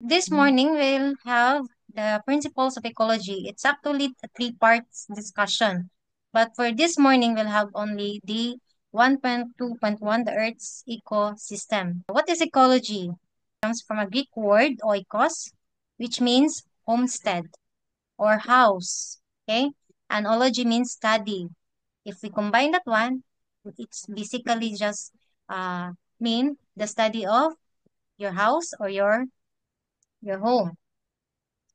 This morning we'll have the principles of ecology. It's actually a three-parts discussion. But for this morning, we'll have only the 1.2.1, the Earth's ecosystem. What is ecology? It comes from a Greek word, oikos, which means homestead or house. Okay? And ology means study. If we combine that one, it's basically just uh, mean the study of your house or your home.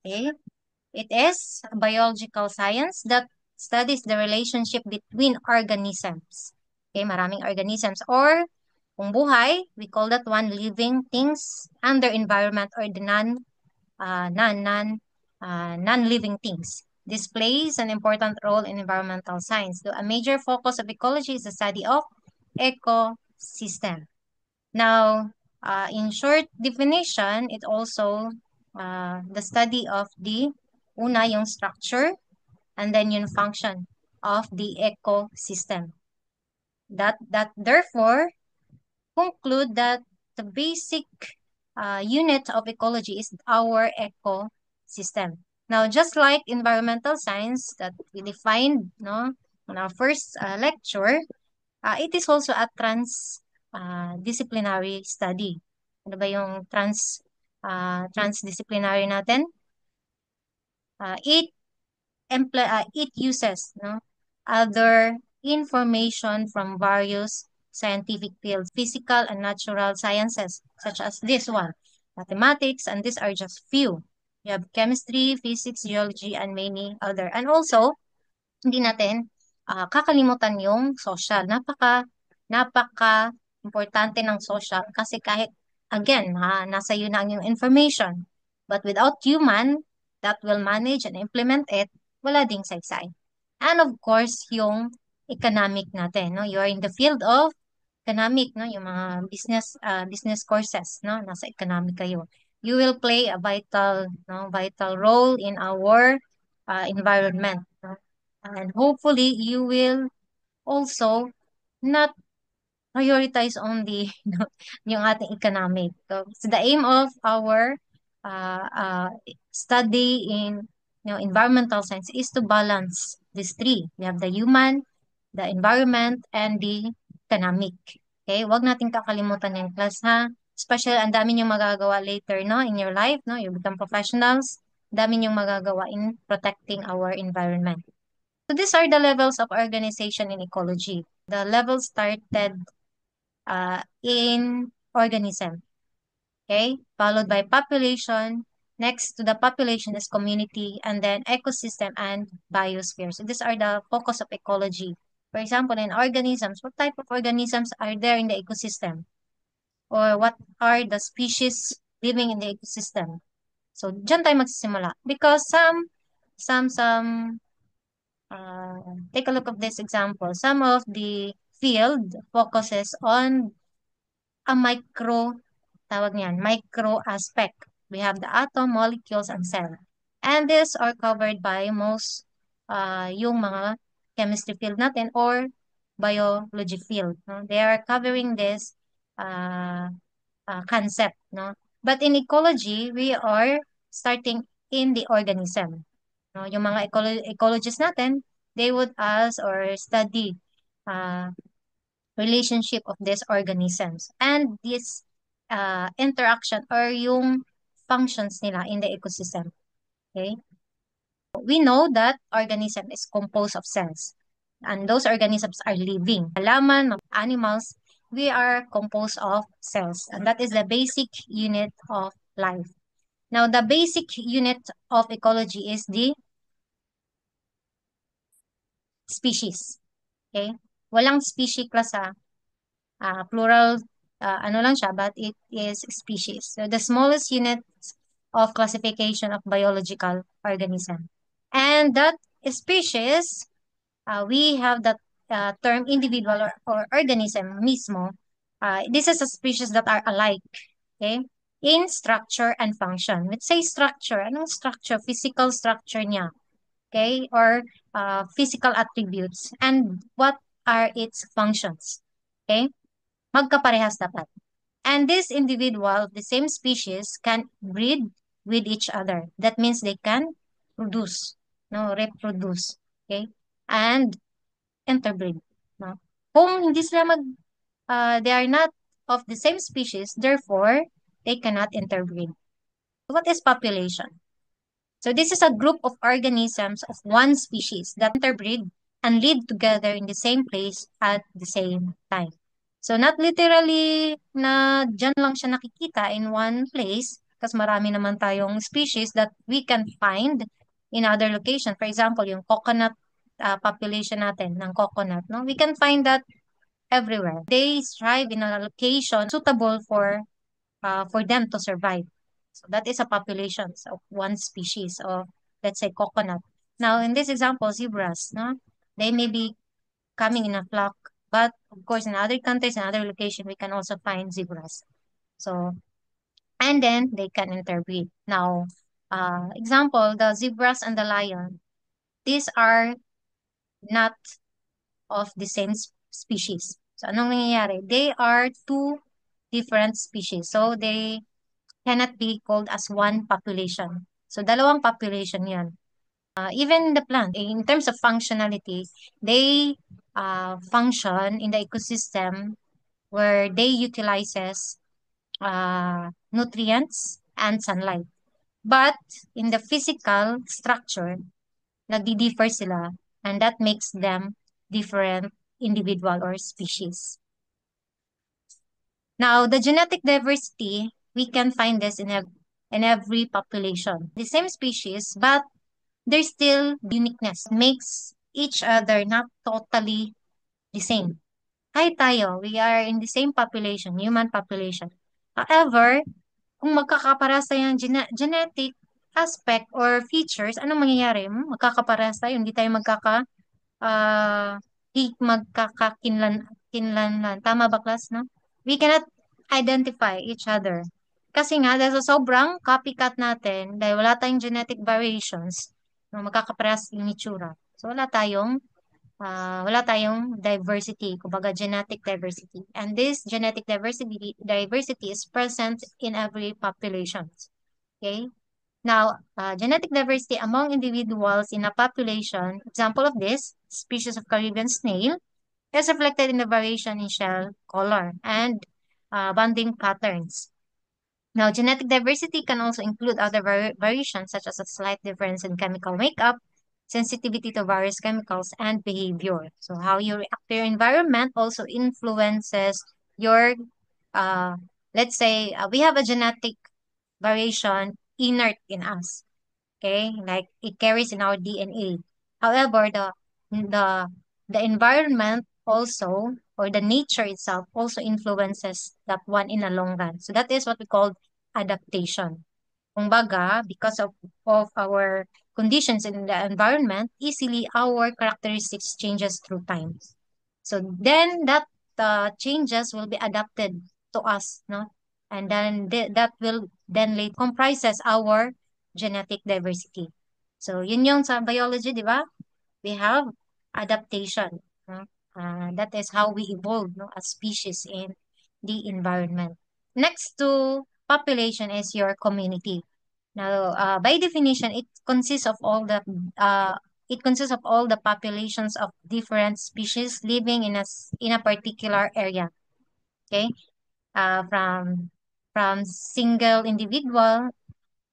Okay? It is a biological science that studies the relationship between organisms. Okay, maraming organisms or kung buhay, we call that one living things and their environment or the non-living things. This plays an important role in environmental science. So a major focus of ecology is the study of ecosystem. Now, in short definition, it also the study of the yung structure and then yung function of the ecosystem. That therefore conclude that the basic unit of ecology is our ecosystem. Now, just like environmental science that we defined no, on our first lecture, it is also a disciplinary study. Ano ba yung transdisciplinary natin? It uses no, other information from various scientific fields, physical and natural sciences, such as this one, mathematics, and these are just few. You have chemistry, physics, geology, and many other. And also, hindi natin kakalimutan yung social. Napaka importante ng social kasi kahit, again, nasa iyo na ang yung information. But without human that will manage and implement it, wala ding saysay. And of course, yung economic natin, no? You are in the field of economic, no? Yung mga business courses, no? Nasa economic kayo. You will play a vital role in our environment, no? And hopefully, you will also not prioritize only yung ating economic. So the aim of our study in environmental science is to balance these three. We have the human, the environment, and the economic. Okay, wag natin kakalimutan yung class ha. Especially, ang dami yung magagawa later, no, in your life, no, you become professionals, dami yung magagawa in protecting our environment. So these are the levels of organization in ecology. The levels started in organism, okay, followed by population. Next to the population is community, and then ecosystem and biosphere. So these are the focus of ecology. For example, in organisms, what type of organisms are there in the ecosystem? Or what are the species living in the ecosystem? So, dyan tayo magsisimula. Because take a look of this example. Some of the field focuses on a micro aspect. We have the atom, molecules, and cell. And these are covered by most yung mga chemistry field natin or biology field. No? They are covering this uh, concept. No? But in ecology, we are starting in the organism. No? Yung mga ecologists natin, they would ask or study uh, relationship of these organisms and this interaction or yung functions nila in the ecosystem. Okay? We know that organism is composed of cells and those organisms are living. Halaman, animals, we are composed of cells and that is the basic unit of life. Now, the basic unit of ecology is the species. Okay? Walang species class plural, ano lang siya, but it is species. So the smallest unit of classification of biological organism. And that species, we have that term individual or organism mismo. This is a species that are alike, okay, in structure and function. Let's say structure. Anong structure? Physical structure niya, okay, or physical attributes. And what are its functions? Okay? Magkaparehas dapat. And this individual of the same species can breed with each other. That means they can produce, no, reproduce, okay? And interbreed, no? Kung hindi sila they are not of the same species, therefore, they cannot interbreed. What is population? So this is a group of organisms of one species that interbreed and live together in the same place at the same time. So not literally na dyan lang siya nakikita in one place kasi marami naman tayong species that we can find in other location. For example, yung coconut population natin ng coconut, no? We can find that everywhere. They thrive in a location suitable for them to survive. So that is a population of one species of, let's say, coconut. Now, in this example, zebras, no? They may be coming in a flock, but of course, in other countries and other locations, we can also find zebras. So, and then they can interbreed. Now, example, the zebras and the lion, these are not of the same species. So, anong nangyayari? They are two different species. So, they cannot be called as one population. So, dalawang population yan. Even the plant, in terms of functionality, they function in the ecosystem where they utilizes nutrients and sunlight. But in the physical structure, nagdi-differ sila, and that makes them different individual or species. Now, the genetic diversity, we can find this in every population. The same species, but there's still uniqueness. Makes each other not totally the same. Kahit tayo, we are in the same population, human population. However, kung magkakaparas tayo ng genetic aspect or features, anong mangyayari? Magkakaparas tayo, hindi tayo uh, kinlanlan. Tama ba, class, no? We cannot identify each other. Kasi nga, dahil sa sobrang copycat natin, dahil wala tayong genetic variations, no, magkakaparehas yung itsura. So, wala tayong diversity, kumbaga genetic diversity. And this genetic diversity is present in every population. Okay? Now, genetic diversity among individuals in a population, example of this, species of Caribbean snail, is reflected in the variation in shell color and bonding patterns. Now, genetic diversity can also include other variations such as a slight difference in chemical makeup, sensitivity to various chemicals, and behavior. So, how you react to your environment also influences your, uh, let's say, we have a genetic variation inert in us. Okay, like it carries in our DNA. However, the the environment also or the nature itself also influences that one in a long run. So that is what we call adaptation. Kumbaga, because of our conditions in the environment, easily our characteristics changes through time. So then that changes will be adapted to us, no? And then that will then later comprises our genetic diversity. So yun yung sa biology, di ba? We have adaptation. No? That is how we evolve, no, as species in the environment. Next to population is your community. Now, by definition, uh, it consists of all the populations of different species living in a particular area. Okay, from single individual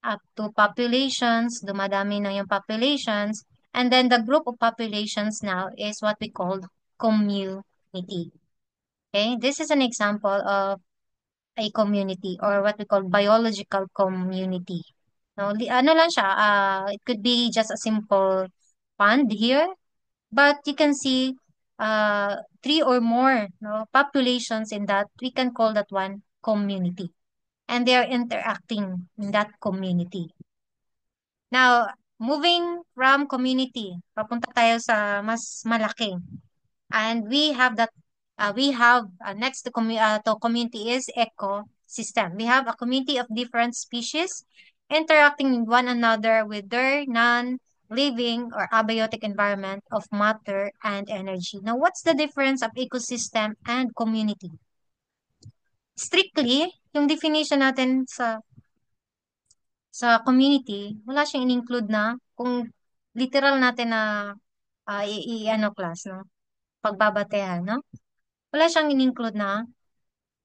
up to populations, dumadami na yung populations, and then the group of populations now is what we call community. Okay, this is an example of a community or what we call biological community. No, ano lang siya, it could be just a simple pond here, but you can see three or more, no, populations in that. We can call that one community. And they are interacting in that community. Now, moving from community, papunta tayo sa mas malaki. And we have next to community is ecosystem. We have a community of different species interacting with one another with their non-living or abiotic environment of matter and energy. Now, what's the difference of ecosystem and community? strictly, yung definition natin sa community, wala siyang in-include na kung literal natin na ano class, no? Pagbabatehan, no? Wala siyang in-include na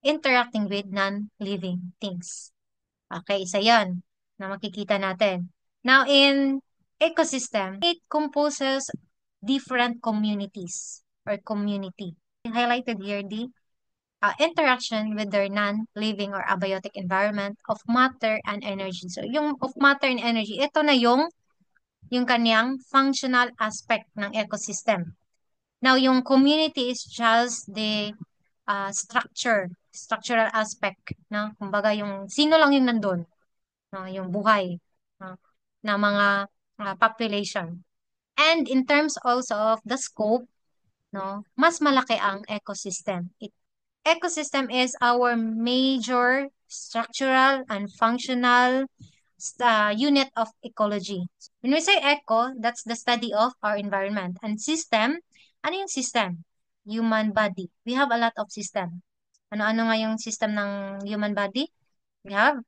interacting with non-living things. Okay, isa yan na makikita natin. Now, in ecosystem, it composes different communities or community. Highlighted here the interaction with their non-living or abiotic environment of matter and energy. So, yung of matter and energy, ito na yung kanyang functional aspect ng ecosystem. Now, yung community is just the structural aspect, no? Kumbaga, yung sino lang yung nandun, no? Yung buhay, no? Na mga population. And in terms also of the scope, no? Mas malaki ang ecosystem. Ecosystem is our major structural and functional unit of ecology. When we say eco, that's the study of our environment. And system, ano yung system? Human body. We have a lot of system. Ano-ano nga yung system ng human body? We have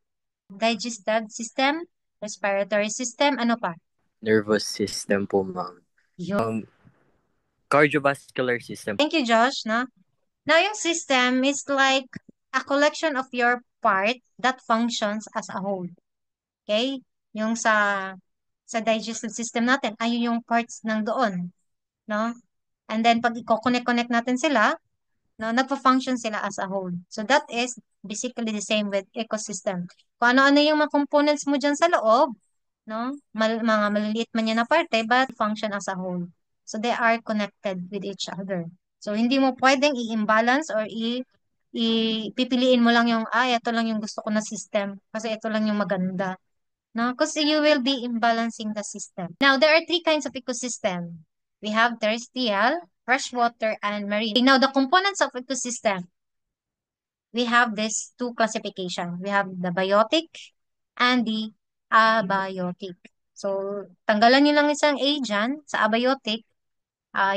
digestive system, respiratory system, ano pa? Nervous system po, ma'am. Yun. Cardiovascular system. Thank you, Josh. No? Now, yung system is like a collection of your part that functions as a whole. Okay? Yung sa digestive system natin, ayun yung parts ng doon, no? And then pag i-connect natin sila, no, nagpa-function sila as a whole. So that is basically the same with ecosystem. Kung ano-ano yung mga components mo dyan sa loob, no? Mga maliliit man yan na parte, but function as a whole. So they are connected with each other. So hindi mo pwedeng i-imbalance or pipiliin mo lang yung, ito lang yung gusto ko na system kasi ito lang yung maganda. No, because you will be imbalancing the system. Now, there are three kinds of ecosystem. We have terrestrial, freshwater, and marine. Okay, now, the components of ecosystem, we have these two classification. We have the biotic and the abiotic. So, tanggalan nyo lang isang A dyan sa abiotic.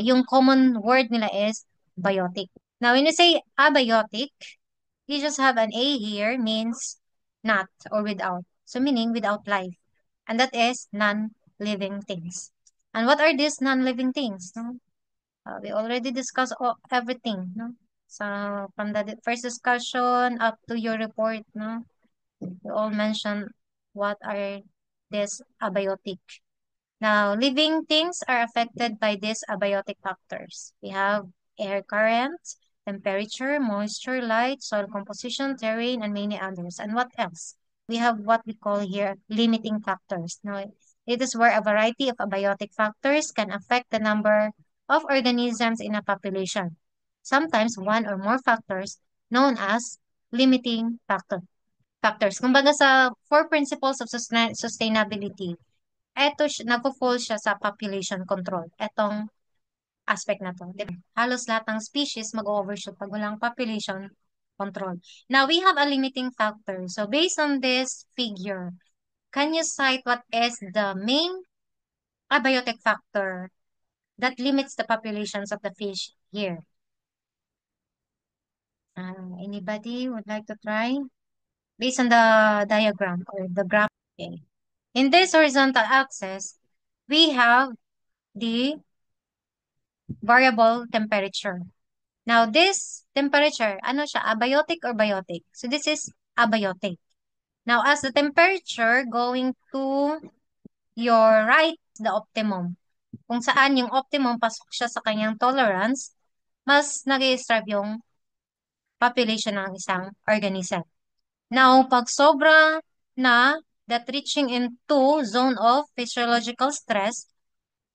Yung common word nila is biotic. Now, when you say abiotic, you just have an A here means not or without. So, meaning without life. And that is non-living things. And what are these non-living things? No? We already discussed everything. No? So from the first discussion up to your report, no, we all mentioned what are these abiotic. Now, living things are affected by these abiotic factors. We have air currents, temperature, moisture, light, soil composition, terrain, and many others. And what else? We have what we call here limiting factors. Now, it is where a variety of abiotic factors can affect the number of organisms in a population. Sometimes one or more factors known as limiting factors. Kumbaga sa four principles of sustainability, nagpo-fall siya sa population control. Etong aspect na to. Diba? Halos lahat ng species mag-overshoot pag walang population control. Now, we have a limiting factor. So, based on this figure, can you cite what is the main abiotic factor that limits the populations of the fish here? Anybody would like to try? Based on the diagram or the graph. Okay. In this horizontal axis, we have the variable temperature. Now, this temperature, ano siya, abiotic or biotic? So, this is abiotic. Now, as the temperature going to your right, the optimum. Kung saan yung optimum, pasok siya sa kanyang tolerance, mas nag-i-strive yung population ng isang organism. Now, pag sobra na, that reaching into zone of physiological stress,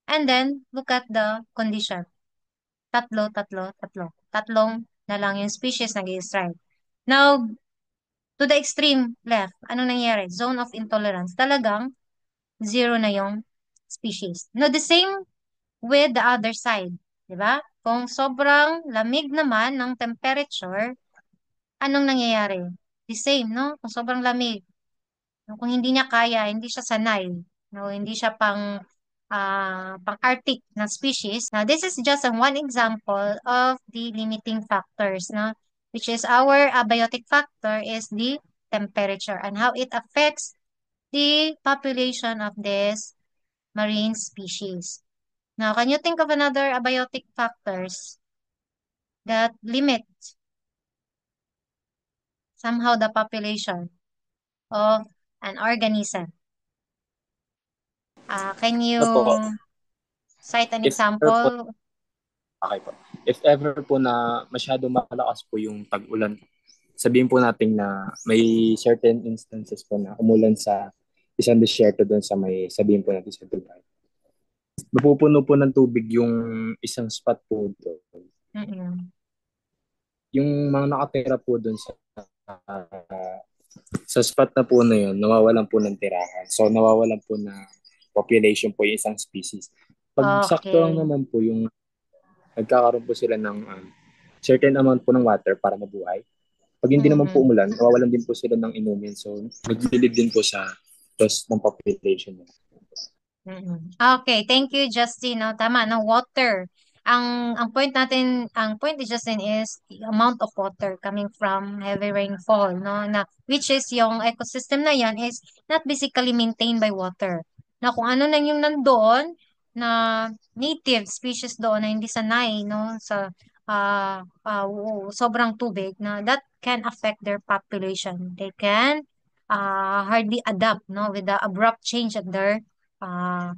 and then, look at the condition. Tatlo, tatlo, tatlo. Tatlong na lang yung species nag-i-strive. Now, to the extreme left, ano nangyari? Zone of intolerance. Talagang zero na yung species. Now, the same with the other side. Diba? Kung sobrang lamig naman ng temperature, anong nangyayari? The same, no? Kung sobrang lamig, kung hindi niya kaya, hindi siya sanay, no? Hindi siya pang Arctic na species. Now, this is just one example of the limiting factors, no? which is our abiotic factor, is the temperature and how it affects the population of this marine species. Now, can you think of another abiotic factors that limit somehow the population of an organism? Can Ano po, you cite an if ever po, example? okay po. If ever po na masyado malakas po yung tag-ulan, sabihin po natin na may certain instances po na umulan sa isang disyerto doon sa may, sabihin po natin sa Dubai. Mapupuno po ng tubig yung isang spot po doon. Mm-mm. Yung mga nakatira po doon sa spot na po na yun, nawawalan po ng tirahan. So, nawawalan po na population po yung isang species. Pag sakto lang Okay. naman po yung nagkakaroon po sila ng certain amount po ng water para mabuhay. Pag hindi naman po Mm-mm. umulan, nawawalan din po sila ng inumin. So, naglilid din po sa loss ng population nila. Mm-mm. Okay, thank you, Justin. No, tama, no, water. Ang point ni Justin is the amount of water coming from heavy rainfall, no, na which is yung ecosystem na yan is not basically maintained by water. Na kung ano lang yung nandoon na native species doon na hindi sanay, no, sa sobrang tubig, na that can affect their population. They can hardly adapt, no, with the abrupt change of their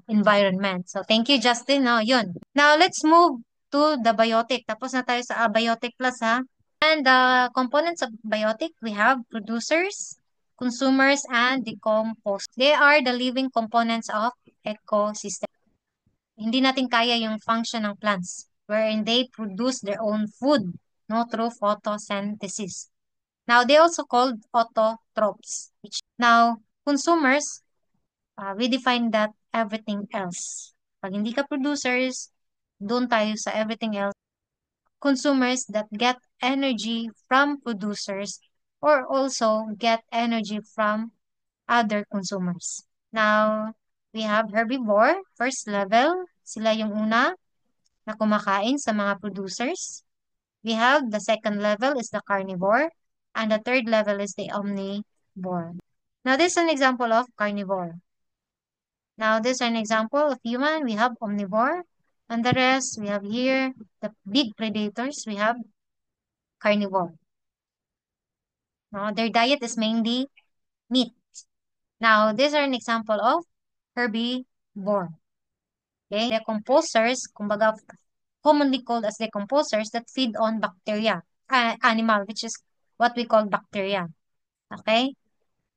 environment. So, thank you, Justin. No, yun. Now, let's move to the biotic. Tapos na tayo sa abiotic plus, ha? And the components of biotic, we have producers, consumers, and decomposers. They are the living components of ecosystem. Hindi natin kaya yung function ng plants wherein they produce their own food, no, through photosynthesis. Now, they also called autotrophs. Now, consumers, we define that everything else. Pag hindi ka producers, doon tayo sa everything else. Consumers that get energy from producers or also get energy from other consumers. Now, we have herbivore, first level. Sila yung una na kumakain sa mga producers. We have the second level is the carnivore. And the third level is the omnivore. Now, this is an example of carnivore. Now, this is an example of human. We have omnivore. And the rest, we have here the big predators. We have carnivore. Now, their diet is mainly meat. Now, these are an example of herbivore. Okay? Decomposers, kumbaga, commonly called as decomposers that feed on bacteria, animal, which is what we call bacteria. Okay?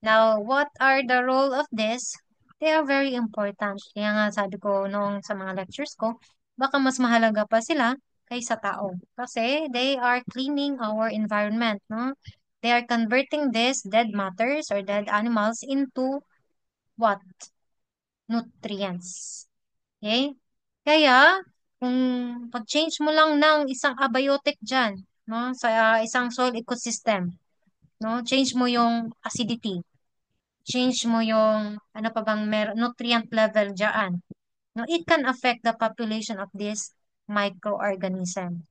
Now, what are the role of this? They are very important. Kaya nga sabi ko noong sa mga lectures ko, baka mas mahalaga pa sila kaysa tao. Kasi they are cleaning our environment, no? They are converting these dead matters or dead animals into what? Nutrients. Okay? Kaya, kung pag-change mo lang ng isang abiotic dyan, no, sa isang soil ecosystem, no, change mo yung acidity, change mo yung ano pa bang nutrient level dyan. No, it can affect the population of this microorganism.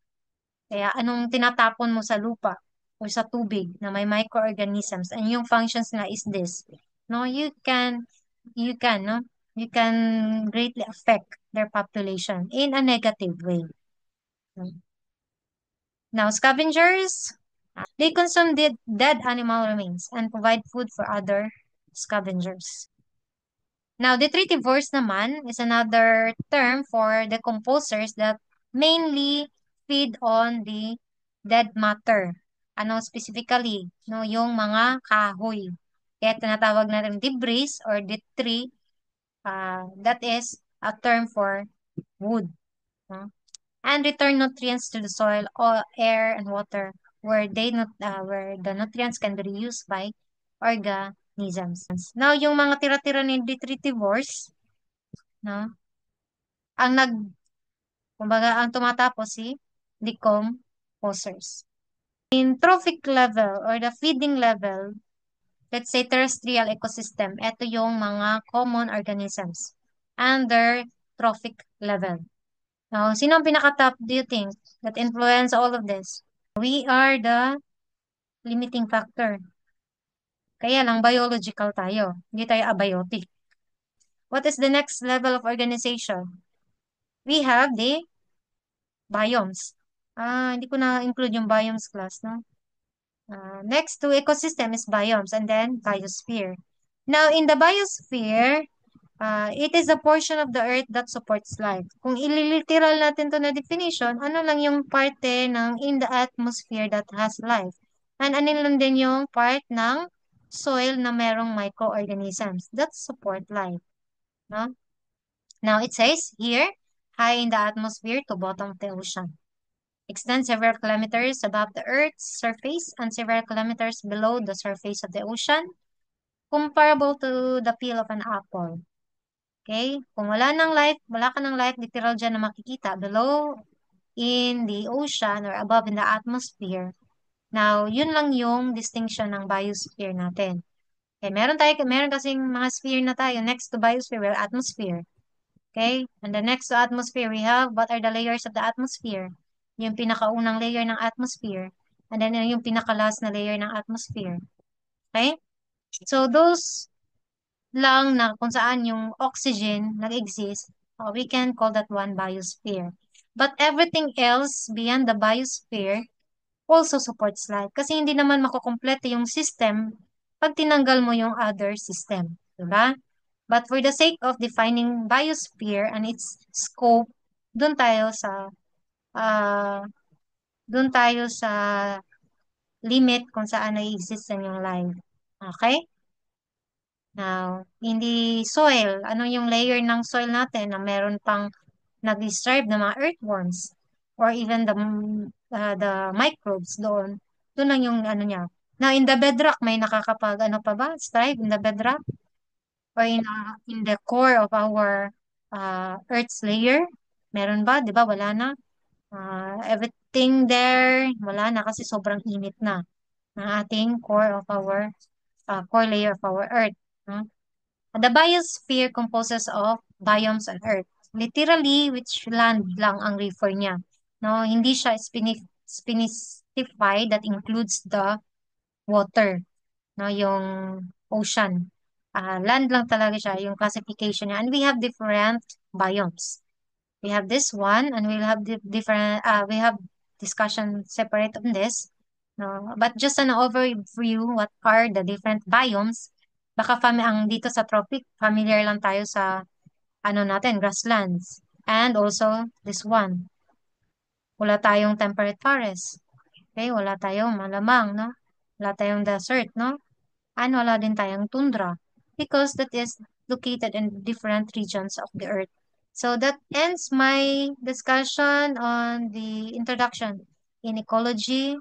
Kaya anong tinatapon mo sa lupa o sa tubig na may microorganisms and yung functions na is this. No, no, you can greatly affect their population in a negative way. Now, scavengers, they consume dead animal remains and provide food for other scavengers. Now, detritivores naman is another term for decomposers that mainly feed on the dead matter. Ano specifically? No, yung mga kahoy. Kaya tinatawag natin debris or detritus. That is a term for wood. No? And return nutrients to the soil, or air, and water where the nutrients can be reused by organisms. Now, yung mga tira-tira ni detritivores, no? Ang nag kumbaga ang tumatapos si decomposers. In trophic level or the feeding level, let's say terrestrial ecosystem, ito yung mga common organisms under trophic level. Now, sino ang pinaka-top do you think that influence all of this? We are the limiting factor. Kaya lang biological tayo, hindi tayo abiotic. What is the next level of organization? We have the biomes. Hindi ko na-include yung biomes class, no? Next to ecosystem is biomes and then biosphere. Now, in the biosphere, it is a portion of the earth that supports life. Kung ililiteral natin to na definition, ano lang yung parte ng in the atmosphere that has life? And ano lang din yung part ng soil na merong microorganisms that support life. No? Now, it says here, high in the atmosphere to bottom of the ocean. Extends several kilometers above the Earth's surface and several kilometers below the surface of the ocean, comparable to the peel of an apple. Okay? Kung wala ka ng life, literal dyan na makikita below in the ocean or above in the atmosphere. Now, yun lang yung distinction ng biosphere natin. Okay, meron kasing mga sphere na tayo. Next to biosphere, well, atmosphere. Okay? And the next to atmosphere, we have what are the layers of the atmosphere? Yung pinakaunang layer ng atmosphere. And then yung pinaka-last na layer ng atmosphere. Okay? So, those lang na kung saan yung oxygen nag-exist, we can call that one biosphere. But everything else beyond the biosphere also supports life. Kasi hindi naman makukumpleto yung system pag tinanggal mo yung other system. Diba? But for the sake of defining biosphere and its scope, dun tayo sa uh, dun tayo sa limit kung saan nai-exist yung life. Okay? Now, in the soil, ano yung layer ng soil natin na meron pang nag-strive ng mga earthworms or even the microbes doon. Doon lang yung ano niya. Now, in the bedrock, may nakakapag ano pa ba? Strive in the bedrock or in the core of our Earth's layer? Meron ba? Di ba? Wala na. Everything there, wala na kasi sobrang init na ng ating core of our core layer of our Earth. No? The biosphere composes of biomes on Earth. Literally, which land lang ang refer niya. No, hindi siya specified that includes the water, no, yung ocean. Land lang talaga siya, yung classification niya. And we have different biomes. We have this one, and we'll have we have discussion separate on this. No, but just an overview, what are the different biomes? Baka ang dito sa tropic, familiar lang tayo sa ano natin, grasslands. And also this one, wala tayong temperate forest. Okay, wala tayong malamang, no? Wala tayong desert, no? And wala din tayong tundra because that is located in different regions of the earth. So that ends my discussion on the introduction in ecology